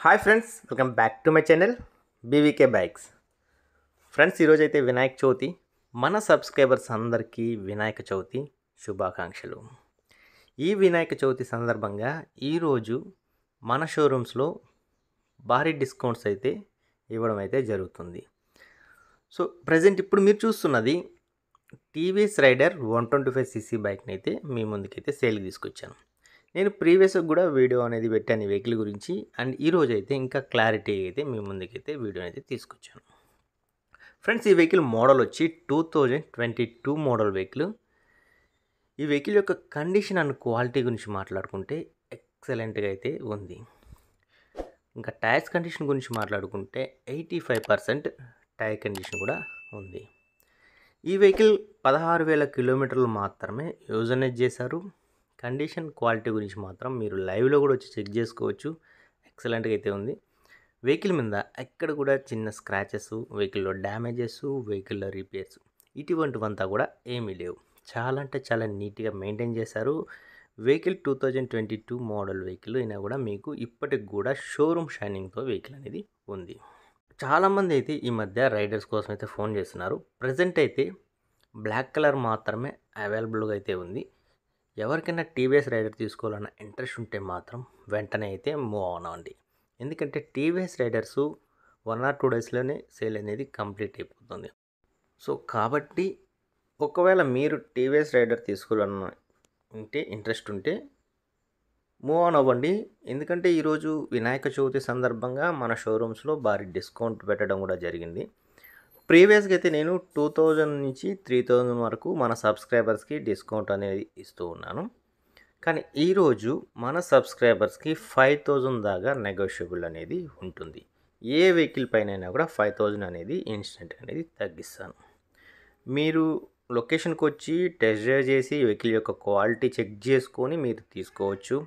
Hi friends, welcome back to my channel BVK bikes. Friends, ఈరోజు అయితే వినాయక చవితి. మన subscribers అందరికీ వినాయక చవితి శుభాకాంక్షలు. ఈ వినాయక చవితి సందర్భంగా ఈరోజు మన షోరూమ్స్లో భారీ డిస్కౌంట్స్ అయితే ఇవ్వడం అయితే జరుగుతుంది. సో ప్రజెంట్ ఇప్పుడు మీరు చూస్తున్నది టీవీఎస్ రైడర్ 125cc బైక్ని అయితే మీ ముందుకైతే సేల్కి తీసుకొచ్చాను. నేను ప్రీవియస్గా కూడా వీడియో అనేది పెట్టాను ఈ వెహికల్ గురించి. అండ్ ఈరోజు అయితే ఇంకా క్లారిటీ అయితే మీ ముందుకైతే వీడియో అయితే తీసుకొచ్చాను. ఫ్రెండ్స్, ఈ వెహికల్ మోడల్ వచ్చి 2022 మోడల్ వెహికల్. ఈ వెహికల్ యొక్క కండిషన్ అండ్ క్వాలిటీ గురించి మాట్లాడుకుంటే ఎక్సలెంట్గా అయితే ఉంది. ఇంకా టైర్స్ కండిషన్ గురించి మాట్లాడుకుంటే 85% టైర్ కండిషన్ కూడా ఉంది. ఈ వెహికల్ 16,000 కిలోమీటర్లు మాత్రమే యూజ్ అనేది చేశారు. కండిషన్ క్వాలిటీ గురించి మాత్రం మీరు లైవ్లో కూడా వచ్చి చెక్ చేసుకోవచ్చు. ఎక్సలెంట్గా అయితే ఉంది. వెహికల్ మీద ఎక్కడ కూడా చిన్న స్క్రాచెస్, వెహికల్లో డ్యామేజెస్, వెహికల్లో రిపేర్స్ ఇటువంటివంతా కూడా ఏమీ లేవు. చాలా అంటే చాలా నీట్గా మెయింటైన్ చేశారు. వెహికల్ 2022 మోడల్ వెహికల్ అయినా కూడా మీకు ఇప్పటికి కూడా షోరూమ్ షైనింగ్తో వెహికల్ అనేది ఉంది. చాలామంది అయితే ఈ మధ్య రైడర్స్ కోసం అయితే ఫోన్ చేస్తున్నారు. ప్రజెంట్ అయితే బ్లాక్ కలర్ మాత్రమే అవైలబుల్గా అయితే ఉంది. ఎవరికైనా టీవీఎస్ రైడర్ తీసుకోవాలన్న ఇంట్రెస్ట్ ఉంటే మాత్రం వెంటనే అయితే మూవ్ ఆన్ అవ్వండి. ఎందుకంటే టీవీఎస్ రైడర్స్ 1 or 2 డేస్లోనే సేల్ అనేది కంప్లీట్ అయిపోతుంది. సో కాబట్టి ఒకవేళ మీరు టీవీఎస్ రైడర్ తీసుకోవాలన్న ఇంట్రెస్ట్ ఉంటే మూవ్ ఆన్ అవ్వండి. ఎందుకంటే ఈరోజు వినాయక చవితి సందర్భంగా మన షోరూమ్స్లో భారీ డిస్కౌంట్ పెట్టడం కూడా జరిగింది. ప్రీవియస్గా అయితే నేను 2000 నుంచి 3000 వరకు మన సబ్స్క్రైబర్స్కి డిస్కౌంట్ అనేది ఇస్తూ ఉన్నాను. కానీ ఈరోజు మన సబ్స్క్రైబర్స్కి 5000 దాకా నెగోషియబుల్ అనేది ఉంటుంది. ఏ వెహికల్ పైన కూడా 5000 అనేది ఇన్స్టెంట్ అనేది తగ్గిస్తాను. మీరు లొకేషన్కి వచ్చి టెస్ట్ డ్రైవ్ చేసి వెహికల్ యొక్క క్వాలిటీ చెక్ చేసుకొని మీరు తీసుకోవచ్చు.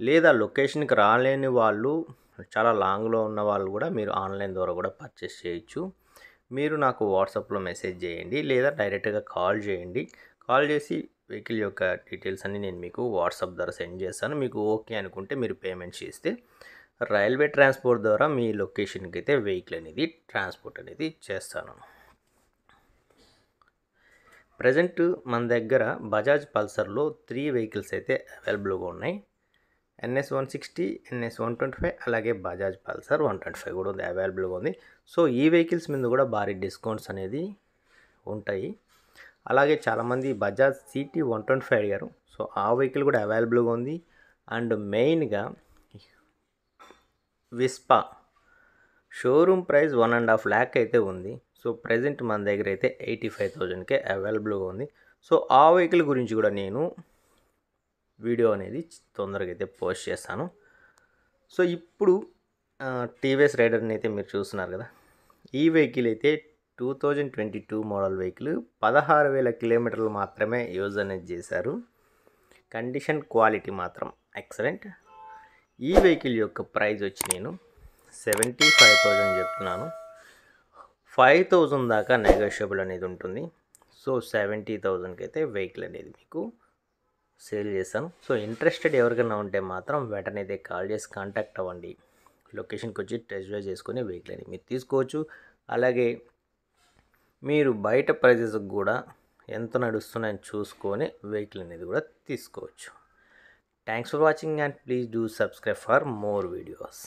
లేదా లొకేషన్కి రాలేని వాళ్ళు, చాలా లాంగ్లో ఉన్న వాళ్ళు కూడా మీరు ఆన్లైన్ ద్వారా కూడా పర్చేస్ చేయొచ్చు. మీరు నాకు వాట్సాప్లో మెసేజ్ చేయండి, లేదా డైరెక్ట్గా కాల్ చేయండి. కాల్ చేసి వెహికల్ యొక్క డీటెయిల్స్ అన్నీ నేను మీకు వాట్సాప్ ద్వారా సెండ్ చేస్తాను. మీకు ఓకే అనుకుంటే మీరు పేమెంట్ చేస్తే రైల్వే ట్రాన్స్పోర్ట్ ద్వారా మీ లొకేషన్కి అయితే వెహికల్ అనేది ట్రాన్స్పోర్ట్ అనేది చేస్తాను. ప్రజెంట్ మన దగ్గర బజాజ్ పల్సర్లో 3 వెహికల్స్ అయితే అవైలబుల్గా ఉన్నాయి. NS 160, NS 125, అలాగే బజాజ్ పల్సర్ 125 కూడా ఉంది, అవైలబుల్గా ఉంది. సో ఈ వెహికల్స్ మీద కూడా భారీ డిస్కౌంట్స్ అనేది ఉంటాయి. అలాగే చాలామంది బజాజ్ CT 125 అడిగారు. సో ఆ వెహికల్ కూడా అవైలబుల్గా ఉంది. అండ్ మెయిన్గా విస్పా షోరూమ్ ప్రైస్ 1.5 lakh అయితే ఉంది. సో ప్రజెంట్ మన దగ్గర అయితే 85,000కే అవైలబుల్గా ఉంది. సో ఆ వెహికల్ గురించి కూడా నేను వీడియో అనేది తొందరగా అయితే పోస్ట్ చేస్తాను. సో ఇప్పుడు టీవీఎస్ రైడర్ని అయితే మీరు చూస్తున్నారు కదా. ఈ వెహికల్ అయితే 2022 మోడల్ వెహికల్, 16,000 కిలోమీటర్లు మాత్రమే యూజ్ అనేది చేశారు. కండిషన్ క్వాలిటీ మాత్రం ఎక్సలెంట్. ఈ వెహికల్ యొక్క ప్రైస్ వచ్చి నేను 75,000 చెప్తున్నాను. 5,000 దాకా నెగోషియబుల్ అనేది ఉంటుంది. సో 70,000కి అయితే వెహికల్ అనేది మీకు సేల్ చేస్తాను. సో ఇంట్రెస్టెడ్ ఎవరికైనా ఉంటే మాత్రం వెంటనే అయితే కాల్ చేసి కాంటాక్ట్ అవ్వండి. లొకేషన్కి వచ్చి టెస్ట్ డ్రైవ్ చేసుకొని వెహికల్ అనేది మీరు తీసుకోవచ్చు. అలాగే మీరు బయట ప్రైజెస్ కూడా ఎంత నడుస్తున్నాయని చూసుకొని వెహికల్ అనేది కూడా తీసుకోవచ్చు. Thanks for watching and please do subscribe for more videos.